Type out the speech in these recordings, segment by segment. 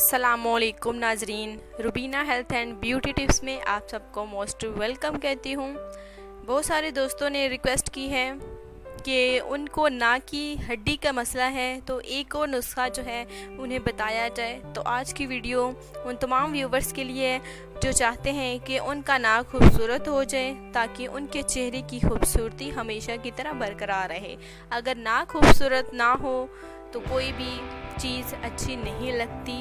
अस्सलामुअलैकुम नाजरीन, Rubina health and beauty tips में आप सबको मोस्ट वेलकम कहती हूँ। बहुत सारे दोस्तों ने रिक्वेस्ट की है कि उनको नाक की हड्डी का मसला है, तो एक और नुस्खा जो है उन्हें बताया जाए। तो आज की वीडियो उन तमाम व्यूवर्स के लिए जो चाहते हैं कि उनका नाक खूबसूरत हो जाए, ताकि उनके चेहरे की खूबसूरती हमेशा की तरह बरकरार रहे। अगर नाक खूबसूरत ना हो तो कोई भी चीज़ अच्छी नहीं लगती।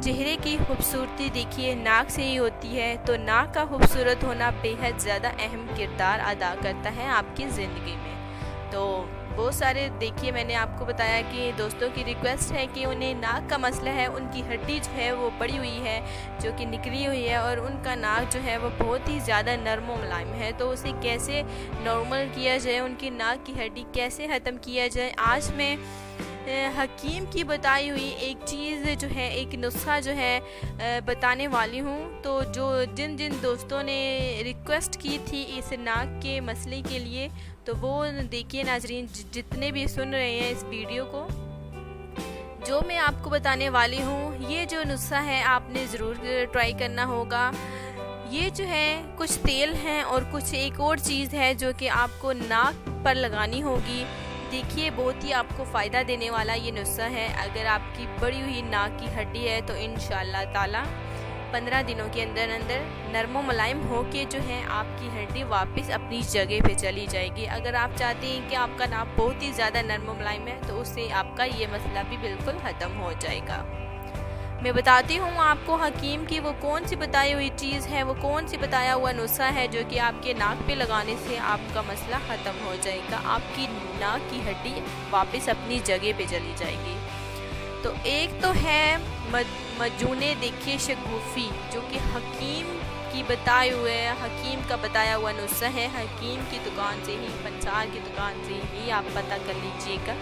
चेहरे की खूबसूरती देखिए नाक से ही होती है, तो नाक का खूबसूरत होना बेहद ज़्यादा अहम किरदार अदा करता है आपकी ज़िंदगी में। तो बहुत सारे देखिए मैंने आपको बताया कि दोस्तों की रिक्वेस्ट है कि उन्हें नाक का मसला है, उनकी हड्डी जो है वो बड़ी हुई है, जो कि निकली हुई है, और उनका नाक जो है वो बहुत ही ज़्यादा नरम व मुलायम है। तो उसे कैसे नॉर्मल किया जाए, उनकी नाक की हड्डी कैसे ख़त्म किया जाए, आज मैं हकीम की बताई हुई एक चीज़ जो है, एक नुस्खा जो है बताने वाली हूँ। तो जो जिन जिन दोस्तों ने रिक्वेस्ट की थी इस नाक के मसले के लिए, तो वो देखिए नाजरीन, जितने भी सुन रहे हैं इस वीडियो को, जो मैं आपको बताने वाली हूँ, ये जो नुस्खा है आपने ज़रूर ट्राई करना होगा। ये जो है कुछ तेल हैं और कुछ एक और चीज़ है जो कि आपको नाक पर लगानी होगी। देखिए बहुत ही आपको फ़ायदा देने वाला ये नुस्खा है। अगर आपकी बड़ी हुई नाक की हड्डी है तो इंशाअल्लाह ताला 15 दिनों के अंदर अंदर नरम मुलायम हो के जो है आपकी हड्डी वापस अपनी जगह पे चली जाएगी। अगर आप चाहते हैं कि आपका नाक बहुत ही ज़्यादा नरम मुलायम है तो उससे आपका ये मसला भी बिल्कुल ख़त्म हो जाएगा। मैं बताती हूँ आपको हकीम की वो कौन सी बताई हुई चीज़ है, वो कौन सी बताया हुआ नुस्खा है जो कि आपके नाक पे लगाने से आपका मसला ख़त्म हो जाएगा, आपकी नाक की हड्डी वापस अपनी जगह पे चली जाएगी। तो एक तो है मजूने देखिए शगुफ़ी, जो कि हकीम की बताए हुए, हकीम का बताया हुआ नुस्खा है। हकीम की दुकान से ही, पंसार की दुकान से ही आप पता कर लीजिएगा,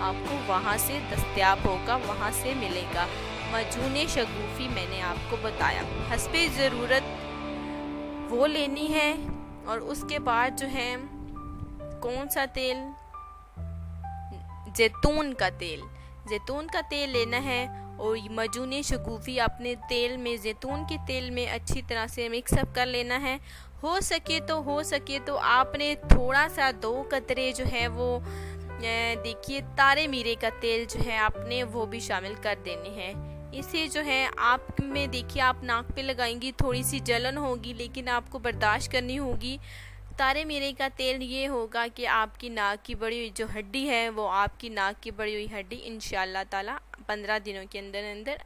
आपको वहाँ से दस्तयाब होगा, वहाँ से मिलेगा। मजूने शगुफ़ी मैंने आपको बताया, हस्बे ज़रूरत वो लेनी है। और उसके बाद जो है कौन सा तेल, जैतून का तेल, जैतून का तेल लेना है। और मजूने शगुफ़ी अपने तेल में, जैतून के तेल में अच्छी तरह से मिक्सअप कर लेना है। हो सके तो आपने थोड़ा सा 2 कतरे जो है वो देखिए तारे मीरे का तेल जो है आपने वो भी शामिल कर देने हैं। इसे जो है आप में देखिए आप नाक पे लगाएंगी, थोड़ी सी जलन होगी लेकिन आपको बर्दाश्त करनी होगी। तारे मीरे का तेल ये होगा कि आपकी नाक की बड़ी हुई जो हड्डी है वो आपकी नाक की बड़ी हुई हड्डी इंशाअल्लाह ताला 15 दिनों के अंदर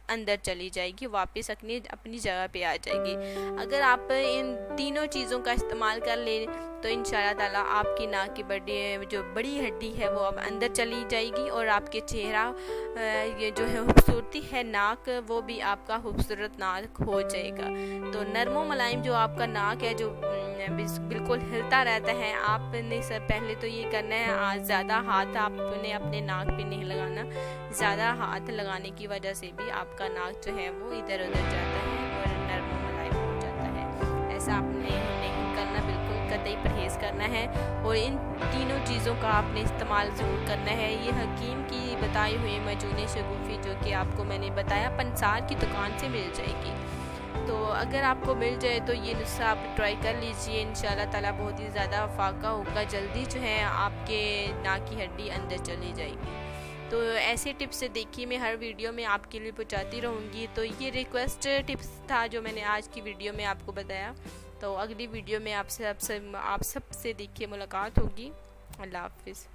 अंदर चली जाएगी, वापस अपनी जगह पे आ जाएगी। अगर आप इन तीनों चीज़ों का इस्तेमाल कर ले तो इंशाअल्लाह ताला आपकी नाक की जो बड़ी हड्डी है वो अब अंदर चली जाएगी, और आपके चेहरा ये जो है खूबसूरती है नाक, वो भी आपका खूबसूरत नाक हो जाएगा। तो नरम मुलायम जो आपका नाक है, जो बिल्कुल हिलता रहता है, आपने सब पहले तो ये करना है, आज ज़्यादा हाथ आपने अपने नाक पे नहीं लगाना। ज़्यादा हाथ लगाने की वजह से भी आपका नाक जो है वो इधर उधर जाता है और नरम मुलायम हो जाता है। ऐसा आपने नहीं करना, बिल्कुल कतई परहेज़ करना है। और इन तीनों चीज़ों का आपने इस्तेमाल ज़रूर करना है। ये हकीम की बताई हुई मजूने शगुफ़ी जो कि आपको मैंने बताया पंसार की दुकान से मिल जाएगी। तो अगर आपको मिल जाए तो ये नुस्खा आप ट्राई कर लीजिए, इंशाअल्लाह ताला बहुत ही ज़्यादा फ़ायदा होगा। जल्दी जो है आपके नाक की हड्डी अंदर चली जाएगी। तो ऐसे टिप्स से देखिए मैं हर वीडियो में आपके लिए पहुँचाती रहूँगी। तो ये रिक्वेस्ट टिप्स था जो मैंने आज की वीडियो में आपको बताया। तो अगली वीडियो में आप सबसे देखिए मुलाकात होगी। अल्लाह हाफ़िज़।